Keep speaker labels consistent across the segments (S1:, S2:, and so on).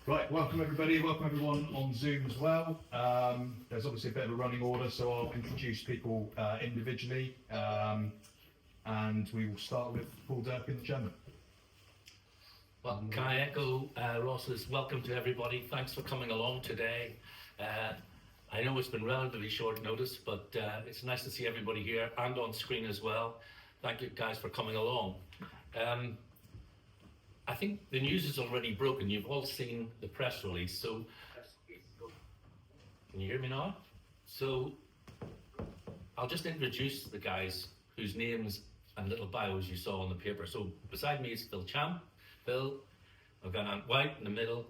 S1: Right, welcome everybody, welcome everyone on Zoom as well. There's obviously a bit of a running order, so I'll introduce people individually, and we will start with Paul Durkin, the chairman.
S2: Well, can I echo Ross's welcome to everybody. Thanks for coming along today. I know it's been relatively short notice, but it's nice to see everybody here and on screen as well. Thank you guys for coming along. I think the news is already broken. You've all seen the press release, so can you hear me now? So I'll just introduce the guys whose names and little bios you saw on the paper. So beside me is Phil Champ. Phil, I've got Ant White in the middle,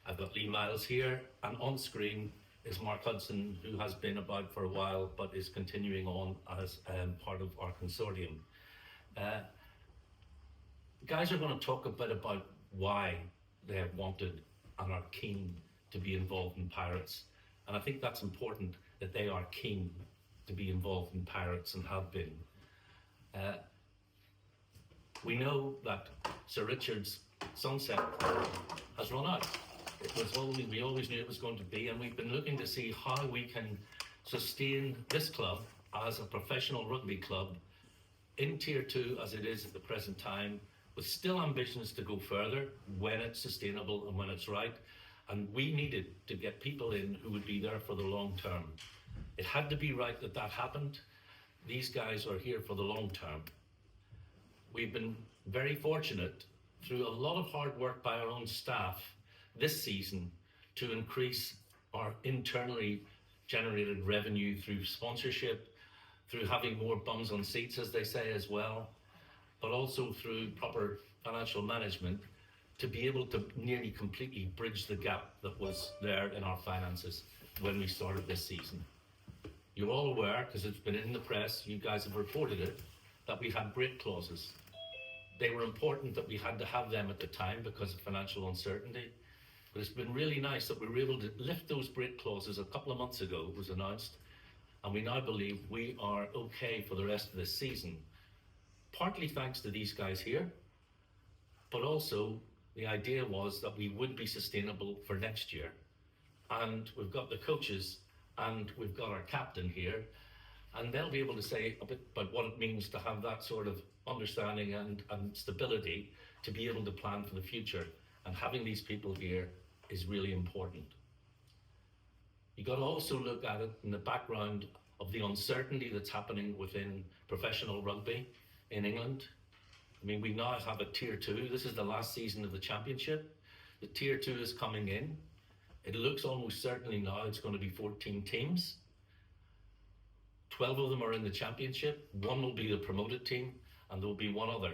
S2: I've got Lee Miles here, and on screen is Mark Hudson, who has been about for a while but is continuing on as part of our consortium. Guys are going to talk a bit about why they have wanted and are keen to be involved in Pirates. And I think that's important that they are keen to be involved in Pirates and have been. We know that Sir Richard's Sunset has run out. We always knew it was going to be, and we've been looking to see how we can sustain this club as a professional rugby club in Tier 2 as it is at the present time, with still ambitions to go further when it's sustainable and when it's right. And we needed to get people in who would be there for the long term. It had to be right that that happened. These guys are here for the long term. We've been very fortunate through a lot of hard work by our own staff this season to increase our internally generated revenue through sponsorship, through having more bums on seats, as they say, as well, but also through proper financial management to be able to nearly completely bridge the gap that was there in our finances when we started this season. You're all aware, because it's been in the press, you guys have reported it, that we had break clauses. They were important that we had to have them at the time because of financial uncertainty. But it's been really nice that we were able to lift those break clauses a couple of months ago, it was announced, and we now believe we are okay for the rest of this season. Partly thanks to these guys here, but also the idea was that we would be sustainable for next year. And we've got the coaches and we've got our captain here, and they'll be able to say a bit about what it means to have that sort of understanding and stability to be able to plan for the future. And having these people here is really important. You got to also look at it in the background of the uncertainty that's happening within professional rugby in England. I mean, we now have a Tier 2. This is the last season of the championship. The Tier 2 is coming in. It looks almost certainly now it's going to be 14 teams. 12 of them are in the championship. One will be the promoted team, and there will be one other.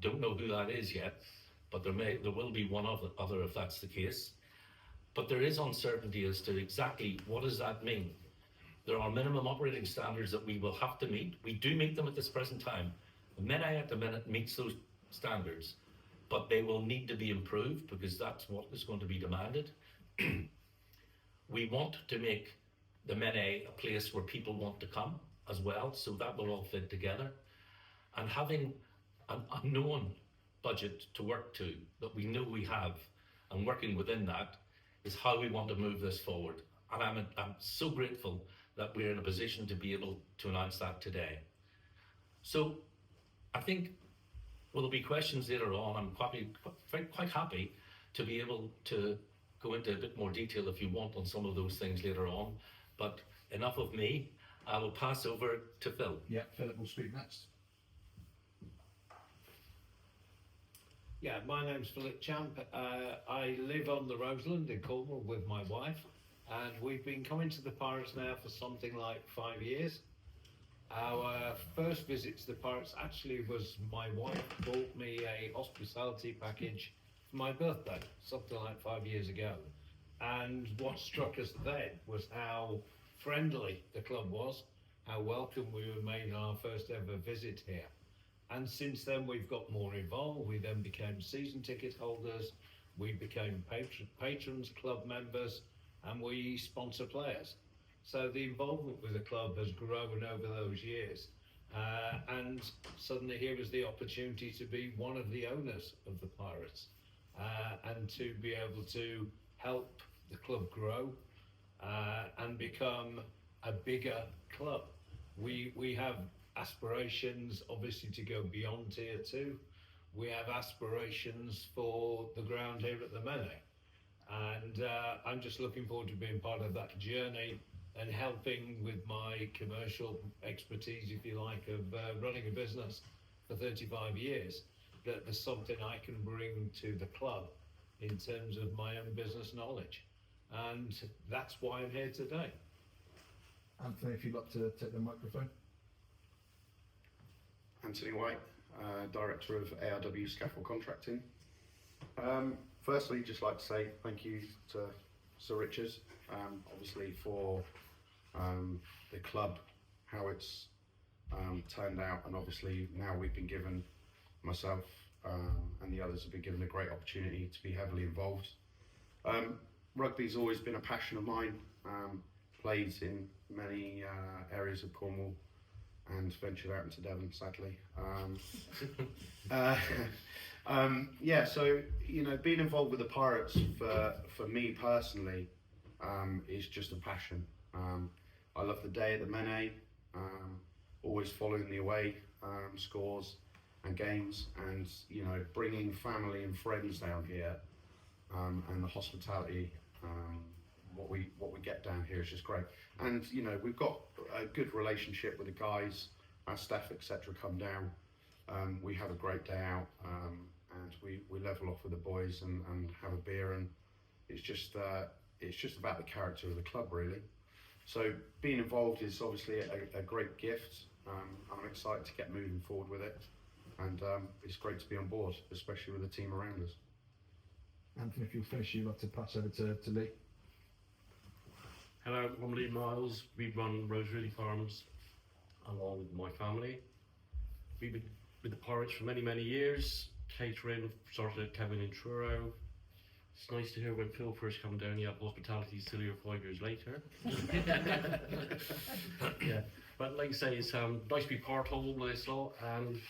S2: Don't know who that is yet, but there will be one other if that's the case. But there is uncertainty as to exactly what does that mean. There are minimum operating standards that we will have to meet. We do meet them at this present time. MENA at the minute meets those standards, but they will need to be improved because that's what is going to be demanded. We want to make the MENA a place where people want to come as well, so that will all fit together. And having an unknown budget to work to that we know we have, and working within that is how we want to move this forward. And I'm so grateful that we're in a position to be able to announce that today. So I think there'll be questions later on. I'm quite happy to be able to go into a bit more detail if you want on some of those things later on. But enough of me. I will pass over to Phil.
S1: Yeah, Philip will speak next.
S3: Yeah, my name's Philip Champ. I live on the Roseland in Cornwall with my wife, and we've been coming to the Pirates now for something like 5 years. Our first visit to the Pirates actually was my wife bought me a hospitality package for my birthday, something like 5 years ago. And what struck us then was how friendly the club was, how welcome we were made on our first ever visit here. And since then we've got more involved. We then became season ticket holders, we became patrons, club members, and we sponsor players. So the involvement with the club has grown over those years. And suddenly here was the opportunity to be one of the owners of the Pirates. and to be able to help the club grow and become a bigger club. We have aspirations, obviously, to go beyond Tier 2. We have aspirations for the ground here at the Meadow. And I'm just looking forward to being part of that journey and helping with my commercial expertise, if you like, of running a business for 35 years. That there's something I can bring to the club in terms of my own business knowledge. And that's why I'm here today.
S1: Anthony, if you'd like to take the microphone.
S4: Anthony White, Director of ARW Scaffold Contracting. Firstly, just like to say thank you to Sir Richard, obviously for the club, how it's turned out, and obviously now we've been given, myself and the others have been given a great opportunity to be heavily involved. Rugby's always been a passion of mine, played in many areas of Cornwall and ventured out into Devon, sadly. Yeah, so, you know, being involved with the Pirates for me personally is just a passion. I love the day at the Menet, always following the away scores and games, and, you know, bringing family and friends down here, and the hospitality, what we get down here is just great. And, you know, we've got a good relationship with the guys, our staff, etc. come down. We have a great day out, and we level off with the boys and have a beer, and it's just about the character of the club, really. So being involved is obviously a great gift. I'm excited to get moving forward with it, and it's great to be on board, especially with the team around us.
S1: Anthony, if you'll finish, you'd like to pass over to Lee.
S5: Hello, I'm Lee Miles. We run Rosereally Farms along with my family. We've been with the Pirates for many, many years. Catering, started at Kevin in Truro. It's nice to hear when Phil first come down, you have hospitality still here 5 years later. Yeah, but like I say, it's nice to be part of all of this lot, and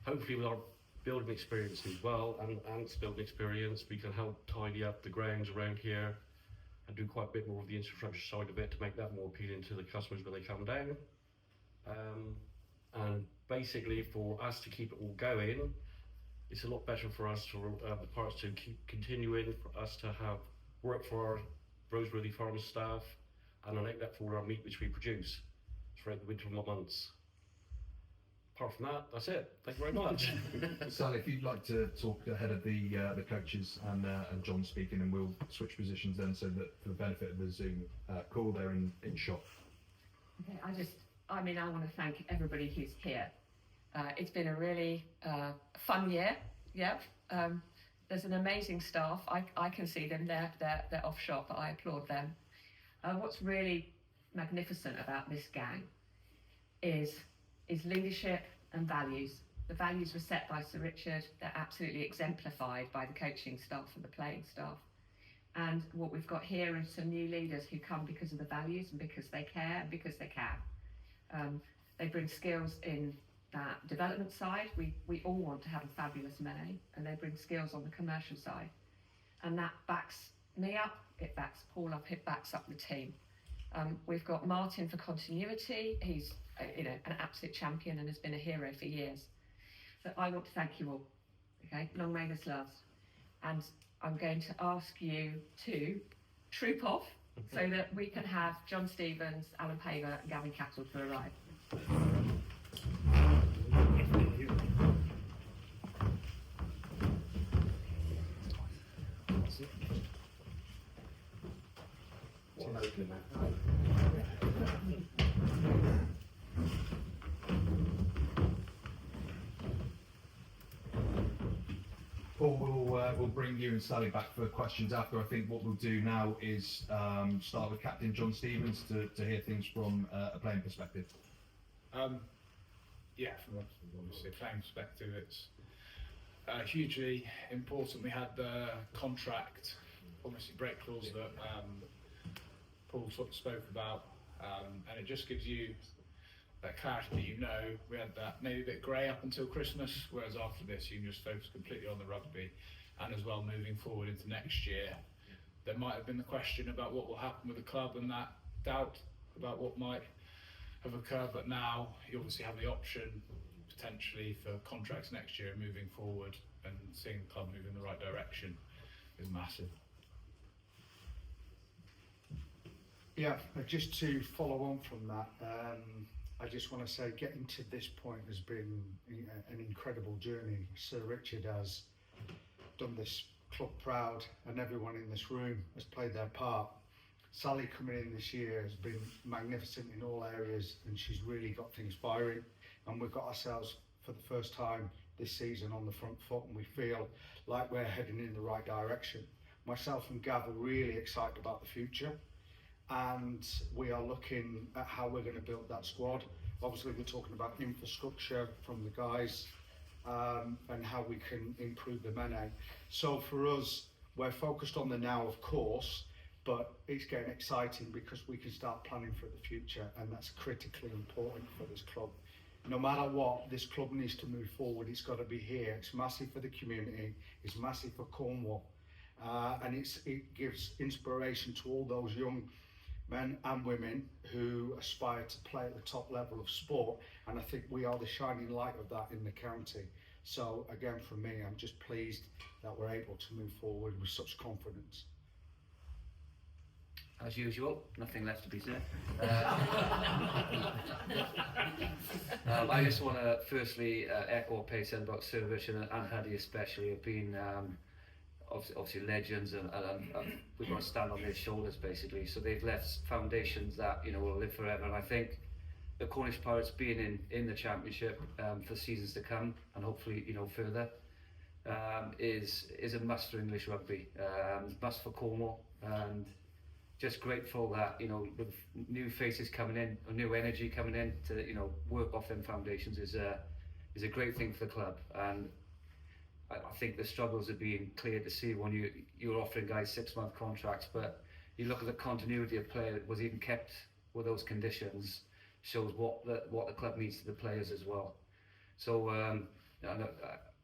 S5: hopefully with our building experience as well, and Ant's building experience, we can help tidy up the grounds around here and do quite a bit more of the infrastructure side of it to make that more appealing to the customers when they come down. And basically for us to keep it all going, it's a lot better for us to the Pirates to keep continuing, for us to have work for our Roseworthy Farms staff, and I like that for our meat which we produce throughout the winter months. Apart from that, that's it. Thank you very much.
S1: Sally, if you'd like to talk ahead of the coaches and John speaking, and we'll switch positions then, so that for the benefit of the Zoom call, they're in shot.
S6: Okay, I want to thank everybody who's here. It's been a really fun year. Yeah. There's an amazing staff. I can see them. They're off shop, but I applaud them. What's really magnificent about this gang is leadership and values. The values were set by Sir Richard. They're absolutely exemplified by the coaching staff and the playing staff. And what we've got here is some new leaders who come because of the values and because they care and because they can. They bring skills in that development side. We all want to have a fabulous May, and they bring skills on the commercial side. And that backs me up, it backs Paul up, it backs up the team. We've got Martin for continuity. He's an absolute champion and has been a hero for years. So I want to thank you all. Okay, long may this last. And I'm going to ask you to troop off so that we can have John Stevens, Alan Paver and Gavin Cattle to arrive.
S1: Paul, we'll bring you and Sally back for questions after. I think what we'll do now is start with Captain John Stevens to hear things from a playing perspective.
S7: Yeah, from obviously a playing perspective, it's hugely important. We had the contract, obviously break clause that Paul spoke about, and it just gives you that clarity. We had that maybe a bit grey up until Christmas, whereas after this you can just focus completely on the rugby. and as well moving forward into next year. There might have been the question about what will happen with the club and that doubt about what might have occurred, but now you obviously have the option potentially for contracts next year moving forward, and seeing the club move in the right direction is massive.
S8: Yeah, just to follow on from that, I just want to say getting to this point has been an incredible journey. Sir Richard has done this club proud, and everyone in this room has played their part. Sally coming in this year has been magnificent in all areas, and she's really got things firing, and we've got ourselves for the first time this season on the front foot, and we feel like we're heading in the right direction. Myself and Gav are really excited about the future, and we are looking at how we're going to build that squad. Obviously we're talking about infrastructure from the guys, and how we can improve the Mene. So for us, we're focused on the now, of course, but it's getting exciting because we can start planning for the future, and that's critically important for this club. No matter what, this club needs to move forward. It's got to be here. It's massive for the community, it's massive for Cornwall, and it gives inspiration to all those young men and women who aspire to play at the top level of sport, and I think we are the shining light of that in the county. So again, for me, I'm just pleased that we're able to move forward with such confidence.
S9: As usual, nothing left to be said. I just want to firstly echo what Pay said about Sir Richard and Huddy especially have been obviously legends, and we want to stand on their shoulders basically. So they've left foundations that will live forever, and I think the Cornish Pirates being in the Championship for seasons to come, and hopefully further, is a must for English rugby, must for Cornwall, and just grateful that with new faces coming in, or new energy coming in to work off them foundations is a great thing for the club. And I think the struggles are being clear to see when you're offering guys 6-month contracts, but you look at the continuity of play that was even kept with those conditions, shows what the club needs to the players as well. So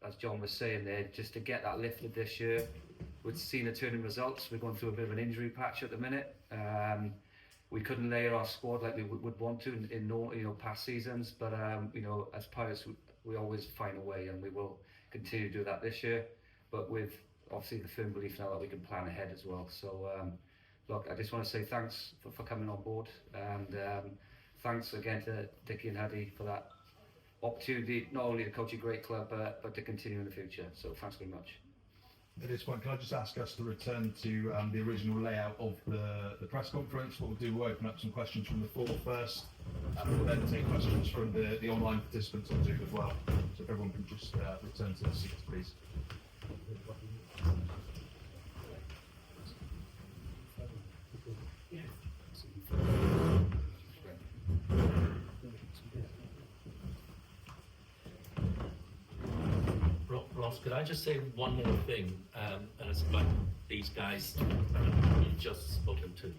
S9: as John was saying there, just to get that lifted this year, we've seen a turn in results. We're going through a bit of an injury patch at the minute. We couldn't layer our squad like we would want to in past seasons, but as Pirates we always find a way, and we will continue to do that this year, but with obviously the firm belief now that we can plan ahead as well. So look, I just want to say thanks for coming on board, and thanks again to Dickie and Huddy for that opportunity, not only to coach a great club, but to continue in the future. So thanks very much.
S1: At this point, can I just ask us to return to the original layout of the press conference? What we'll do, we'll open up some questions from the floor first, and we'll then take questions from the online participants on Zoom as well. So if everyone can just return to the seats, please.
S2: Ross, could I just say one more thing, and it's about these guys you've just spoken to.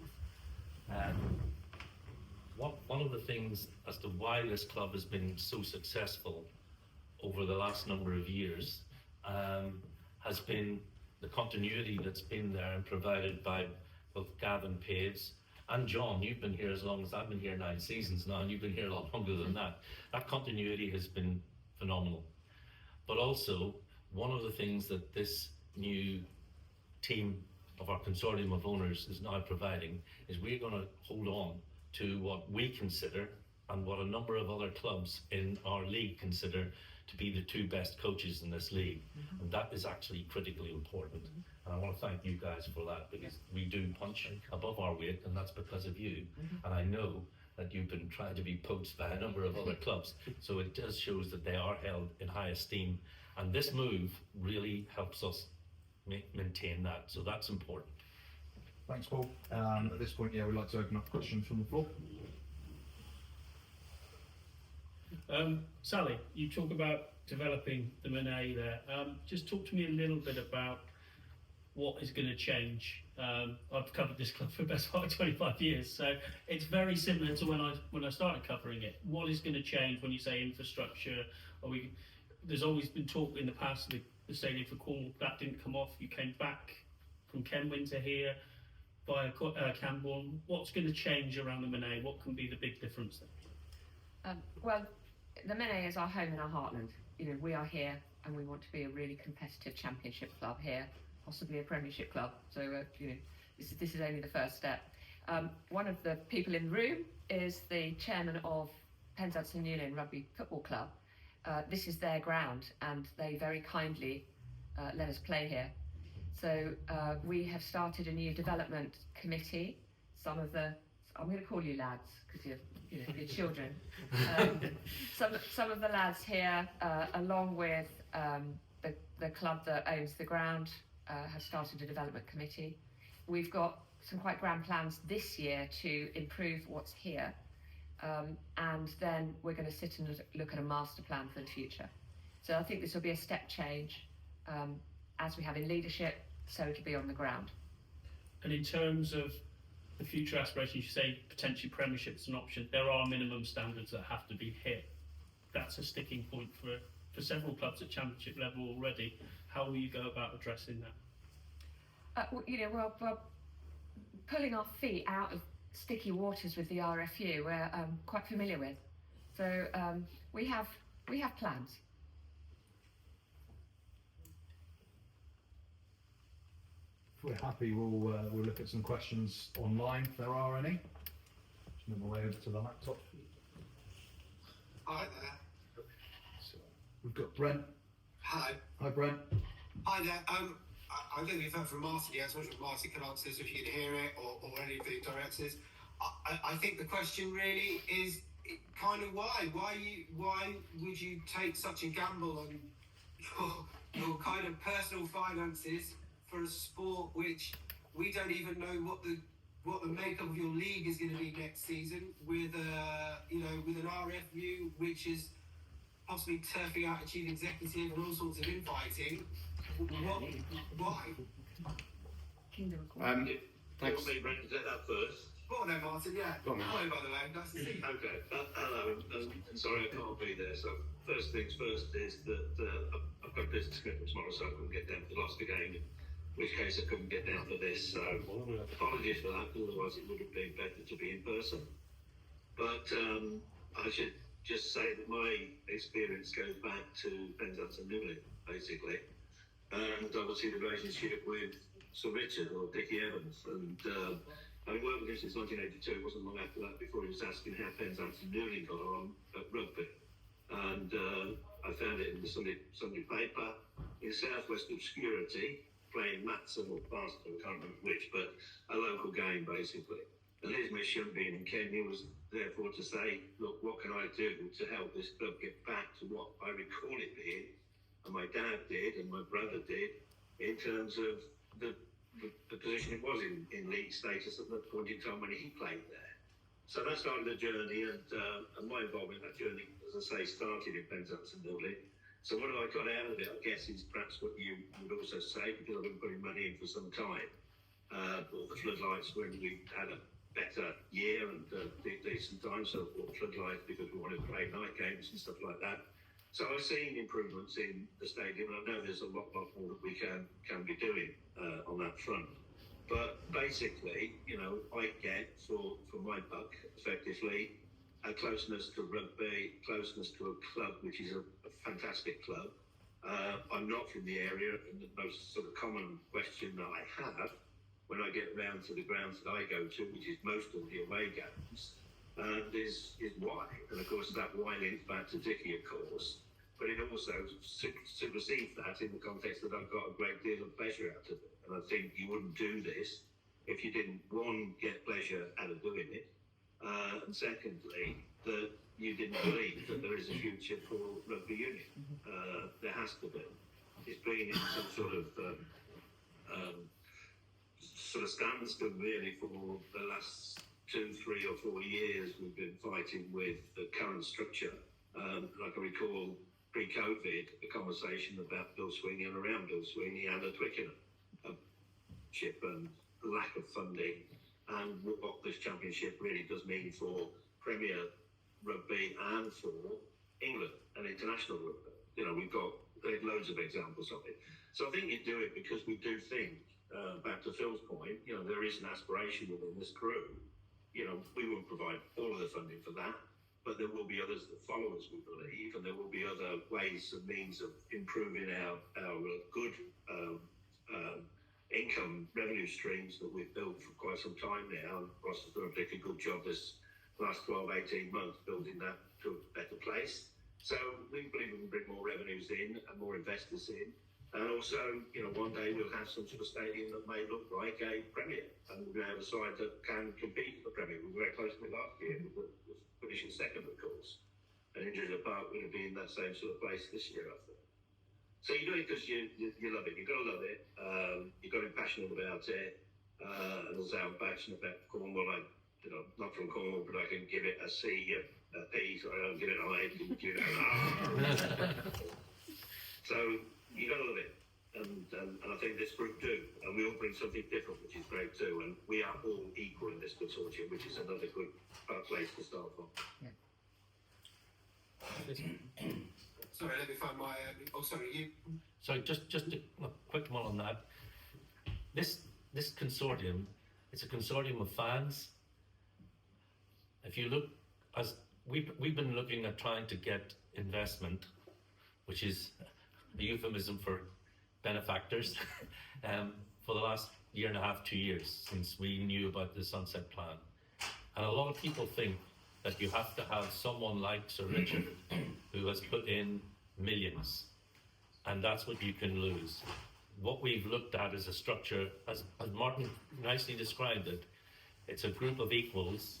S2: One of the things as to why this club has been so successful over the last number of years has been the continuity that's been there and provided by both Gavin, Paves, and John. You've been here as long as I've been here, 9 seasons now, and you've been here a lot longer than that. That continuity has been phenomenal. But also, one of the things that this new team of our consortium of owners is now providing is we're going to hold on to what we consider, and what a number of other clubs in our league consider, to be the 2 best coaches in this league. And that is actually critically important. And I want to thank you guys for that, because we do punch above our weight, and that's because of you. And I know that you've been trying to be poached by a number of other clubs. So it does shows that they are held in high esteem. And this move really helps us maintain that. So that's important.
S1: Thanks, Paul. At this point, we'd like to open up questions from the floor.
S10: Sally, you talk about developing the Mene there. Just talk to me a little bit about what is going to change. I've covered this club for the best part of 25 years, so it's very similar to when I started covering it. What is going to change when you say infrastructure? There's always been talk in the past, the stadium for Cornwall. That didn't come off. You came back from Kenwyn to here via Camborne. What's going to change around the Menay? What can be the big difference there?
S6: Well, the Menay is our home and our heartland. You know, we are here and we want to be a really competitive championship club here, possibly a premiership club. So, you know, this is only the first step. One of the people in the room is the chairman of Penzance and Newlyn Rugby Football Club. This is their ground and they very kindly let us play here. So we have started a new development committee. Some of the, I'm going to call you lads because you're children. Some of the lads here, along with the club that owns the ground, have started a development committee. We've got some quite grand plans this year to improve what's here, and then we're going to sit and look at a master plan for the future. So I think this will be a step change, as we have in leadership, so it'll be on the ground.
S10: And in terms of the future aspirations, you say potentially Premiership is an option. There are minimum standards that have to be hit. That's a sticking point for several clubs at Championship level already. How will you go about addressing that?
S6: You know, we're pulling our feet out of sticky waters with the RFU. We're quite familiar with, so we have plans.
S1: If we're happy, we'll look at some questions online if there are any. Just move my way over to the laptop.
S11: Hi there.
S1: So we've got Brent.
S11: Hi.
S1: Hi, Brent.
S11: Hi there. I don't know if you've heard from Martin yet, so Martin can answer this if you can hear it, or any of the directors. I think the question really is kind of why? Why would you take such a gamble on your kind of personal finances for a sport which we don't even know what the makeup of your league is going to be next season, with with an RFU which is possibly turfing out a chief executive and all sorts of infighting. Why?
S4: Thanks.
S12: You want me, Brent, to take that first?
S11: Go on then, Martin, yeah.
S4: Go on, then.
S11: Hello, by the way, nice to see you.
S12: Okay, hello, sorry I can't be there. So first things first is that I've got a business commitment tomorrow, so I couldn't get down for the Gloucester game, in which case I couldn't get down for this, so apologies for that, otherwise it would have been better to be in person. But I should just say that my experience goes back to Penzance and Newlyn, basically, and obviously the relationship with Sir Richard or Dickie Evans, and I worked with him since 1982. It wasn't long after that before he was asking how Penzance and Newlyn got on at rugby, and I found it in the Sunday paper in Southwest Obscurity, playing Matson or Barston, I can't remember which, but a local game basically. And his mission being in Kenya was therefore to say, look, what can I do to help this club get back to what I recall it being, and my dad did and my brother did, in terms of the position it was in league status at that point in time when he played there. So that started the journey, and my involvement in that journey, as I say, started in Penzance and Newlyn. So what I got out of it, I guess, is perhaps what you would also say, because I've been putting money in for some time. Bought the floodlights when we had a better year and decent time, so bought floodlights because we wanted to play night games and stuff like that. So I've seen improvements in the stadium, and I know there's a lot more that we can be doing on that front. But basically, you know, I get for my buck, effectively, a closeness to rugby, closeness to a club which is a fantastic club. I'm not from the area, and the most sort of common question that I have when I get round to the grounds that I go to, which is most of the away games, is why. And of course that why links back to Dickie, of course, but it also supersedes that in the context that I've got a great deal of pleasure out of it. And I think you wouldn't do this if you didn't, one, get pleasure out of doing it, and secondly, that you didn't believe that there is a future for rugby union. There has to be. It's been in some sort of standstill really for the last 2, 3 or 4 years. We've been fighting with the current structure. Like I recall pre-COVID, a conversation about Bill Sweeney and around Bill Sweeney and a Twickenham chip and lack of funding, and what this championship really does mean for Premier Rugby and for England and international rugby. You know, we've got there's loads of examples of it. So I think you do it because we do think, back to Phil's point, you know, there is an aspiration within this crew. You know, we won't provide all of the funding for that, but there will be others that follow us, we believe, and there will be other ways and means of improving our good income revenue streams that we've built for quite some time now. And Ross has done a particularly good job this last 12, 18 months building that to a better place. So we believe we can bring more revenues in and more investors in. And also, you know, one day we'll have some sort of stadium that may look like a Premier, and we're going to have a side that can compete for the Premier. We were very close to it last year, with finishing second, of course. And Injuries Park will be in that same sort of place this year, I think. So you do it because you love it. You've got to love it. You've got to be passionate about it. And as I'm passionate about Cornwall, you know, not from Cornwall, but I can give it a C, a P, so I don't give it an I, give it an R. So you got to love it. And I think this group do. And we all bring something different, which is great too. And we are all equal in this consortium, which is another good place to start from.
S11: Sorry, let me find my. Sorry, you.
S2: So just a quick one on that. This consortium, it's a consortium of fans. If you look, as we've been looking at trying to get investment, which is a euphemism for benefactors, for the last year and a half, 2 years since we knew about the Sunset Plan. And a lot of people think that you have to have someone like Sir Richard who has put in millions, and that's what you can lose. What we've looked at is a structure, as Martin nicely described it, it's a group of equals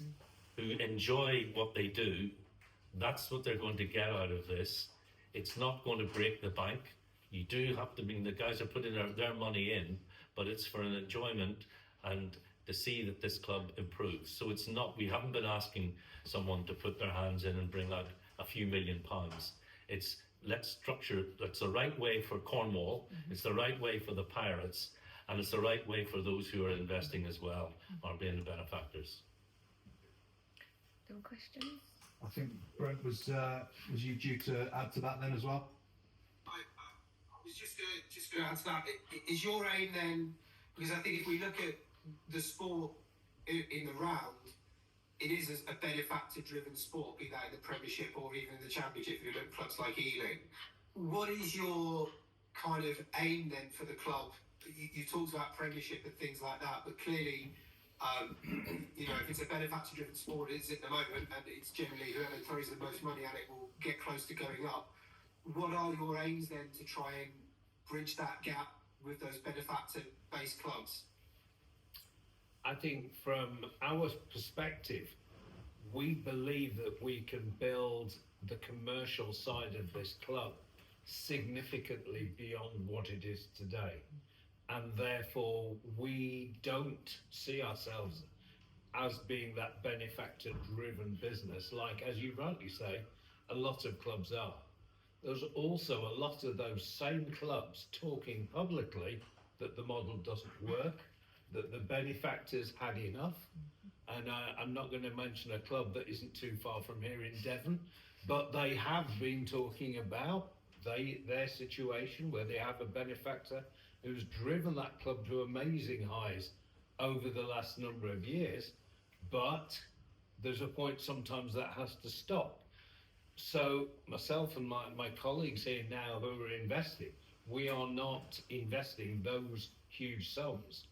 S2: who enjoy what they do. That's what they're going to get out of this. It's not going to break the bank. You do have to, the guys are putting their money in, but it's for an enjoyment and to see that this club improves. So it's not, we haven't been asking someone to put their hands in and bring out a few £1 million. It's, let's structure, that's the right way for Cornwall, it's the right way for the Pirates, and it's the right way for those who are investing as well, or being the benefactors.
S6: No questions?
S1: I think Brent was you due to add to that then as well?
S11: I was just going to add to that. Is your aim then? Because I think if we look at the sport in the round, it is a benefactor-driven sport, be that in the Premiership or even the Championship. If you look at clubs like Ealing, what is your kind of aim then for the club? You talked about Premiership and things like that, but clearly, you know, if it's a benefactor-driven sport, it is at the moment, and it's generally whoever throws the most money at it will get close to going up. What are your aims then to try and bridge that gap with those benefactor-based clubs?
S3: I think from our perspective, we believe that we can build the commercial side of this club significantly beyond what it is today. And therefore, we don't see ourselves as being that benefactor-driven business, like, as you rightly say, a lot of clubs are. There's also a lot of those same clubs talking publicly that the model doesn't work, that the benefactors had enough. And I'm not going to mention a club that isn't too far from here in Devon, but they have been talking about their situation where they have a benefactor who's driven that club to amazing highs over the last number of years, but there's a point sometimes that has to stop. So myself and my colleagues here now who are investing, we are not investing those huge sums.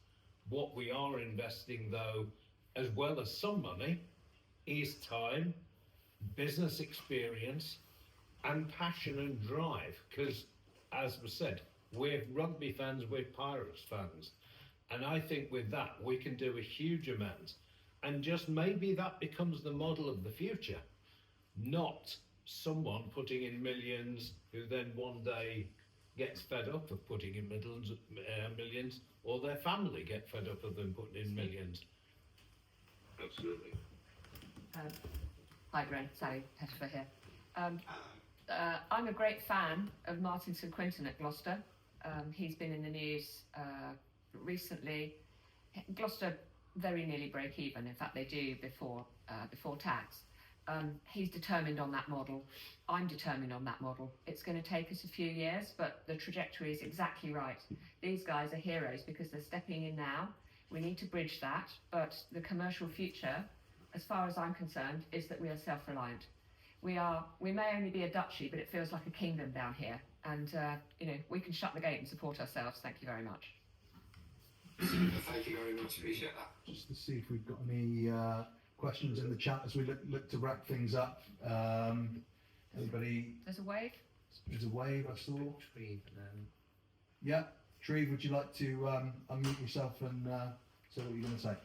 S3: What we are investing though, as well as some money, is time, business experience, and passion and drive. Because, as was said, we're rugby fans, we're Pirates fans. And I think with that, we can do a huge amount. And just maybe that becomes the model of the future. Not someone putting in millions who then one day gets fed up of putting in millions, or their family get fed up of them putting in millions.
S12: Absolutely.
S6: Hi, Brent. Sally Pettifer here. I'm a great fan of Martin St Quintin at Gloucester. He's been in the news recently. Gloucester very nearly break even. In fact, they do before tax. He's determined on that model. I'm determined on that model. It's going to take us a few years, but the trajectory is exactly right. These guys are heroes because they're stepping in now. We need to bridge that, but the commercial future, as far as I'm concerned, is that we are self-reliant. We may only be a duchy, but it feels like a kingdom down here. And, we can shut the gate and support ourselves. Thank you very much.
S11: Thank you very much. Appreciate that.
S1: Just to see if we've got any questions in the chat as we look to wrap things up. Anybody?
S6: There's a wave.
S1: There's a wave I saw.
S9: Tree, and then
S1: Yeah. Treve, would you like to unmute yourself and say what you're going to say?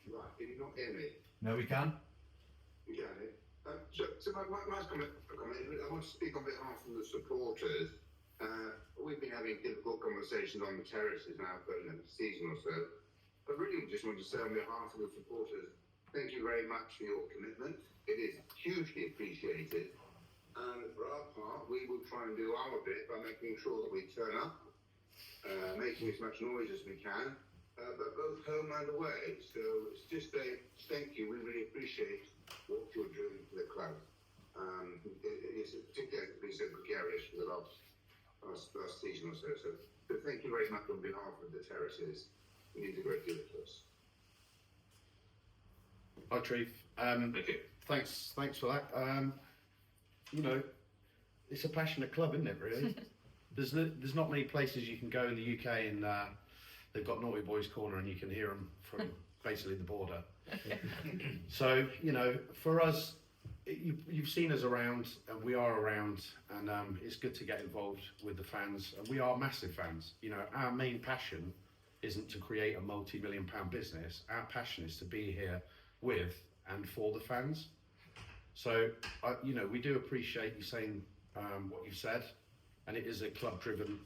S13: Right, can you not hear me?
S1: No, we can.
S13: You can hear. So my comment, I want to speak on behalf of the supporters. We've been having difficult conversations on the terraces now for a season or so. I really just want to say on behalf of the supporters, thank you very much for your commitment. It is hugely appreciated. And for our part, we will try and do our bit by making sure that we turn up, making as much noise as we can, but both home and away. So it's just a thank you. We really appreciate what you're doing for the club. It's particularly been so precarious for the last season or so. So thank you very much on behalf of the terraces. It means a great deal to us.
S4: Hi, Treve.
S12: Thank you.
S4: Thanks for that. It's a passionate club, isn't it? Really. There's not many places you can go in the UK and they've got Naughty Boys Corner and you can hear them from basically the border. So for us, you've seen us around, and we are around, and it's good to get involved with the fans. And we are massive fans. Our main passion isn't to create a multi-million-pound business. Our passion is to be here with and for the fans. So we do appreciate you saying what you've said, and it is a club-driven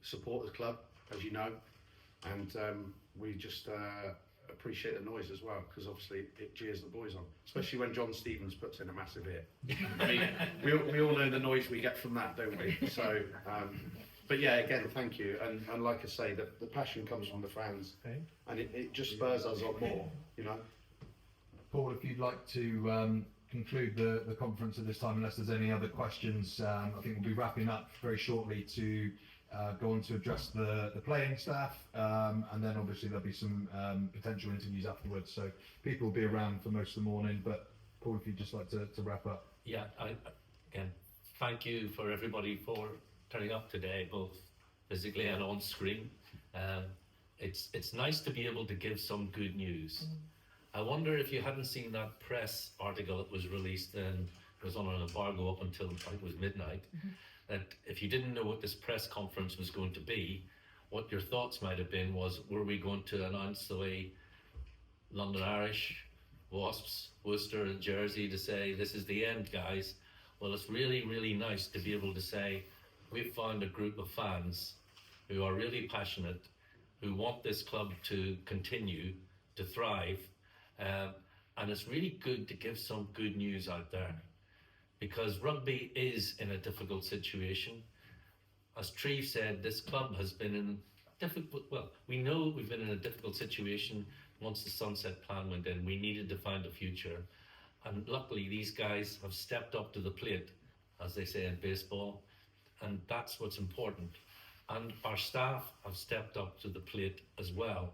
S4: supporters club, as you know, and we just appreciate the noise as well, because obviously it cheers the boys on, especially when John Stevens puts in a massive hit. I mean, we all know the noise we get from that, don't we? So, but yeah, again, thank you, and like I say, the passion comes from the fans, and it just spurs us on more,
S1: Paul, if you'd like to conclude the conference at this time, unless there's any other questions, I think we'll be wrapping up very shortly to go on to address the playing staff, and then obviously there'll be some potential interviews afterwards. So people will be around for most of the morning. But Paul, if you'd just like to wrap up.
S2: Yeah, again, thank you for everybody for turning up today, both physically and on screen. It's nice to be able to give some good news. I wonder if you hadn't seen that press article that was released, and it was on an embargo up until I think it was midnight, that if you didn't know what this press conference was going to be, what your thoughts might have been was, were we going to announce the way London Irish, Wasps, Worcester and Jersey to say, this is the end, guys? Well, it's really, really nice to be able to say, we've found a group of fans who are really passionate, who want this club to continue, to thrive, and it's really good to give some good news out there, because rugby is in a difficult situation. As Treve said, this club has been in we know we've been in a difficult situation once the Sunset Plan went in. We needed to find a future, and luckily these guys have stepped up to the plate, as they say in baseball, and that's what's important. And our staff have stepped up to the plate as well.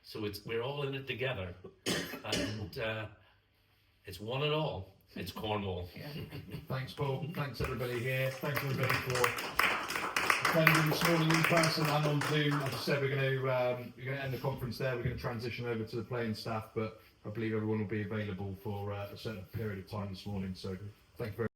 S2: So we're all in it together, and it's one and all. It's Cornwall.
S1: Thanks, Paul. Thanks everybody here. Thanks everybody for attending this morning in person and on Zoom. As I said, we're going to end the conference there. We're going to transition over to the playing staff, but I believe everyone will be available for a certain period of time this morning. So thank you very much.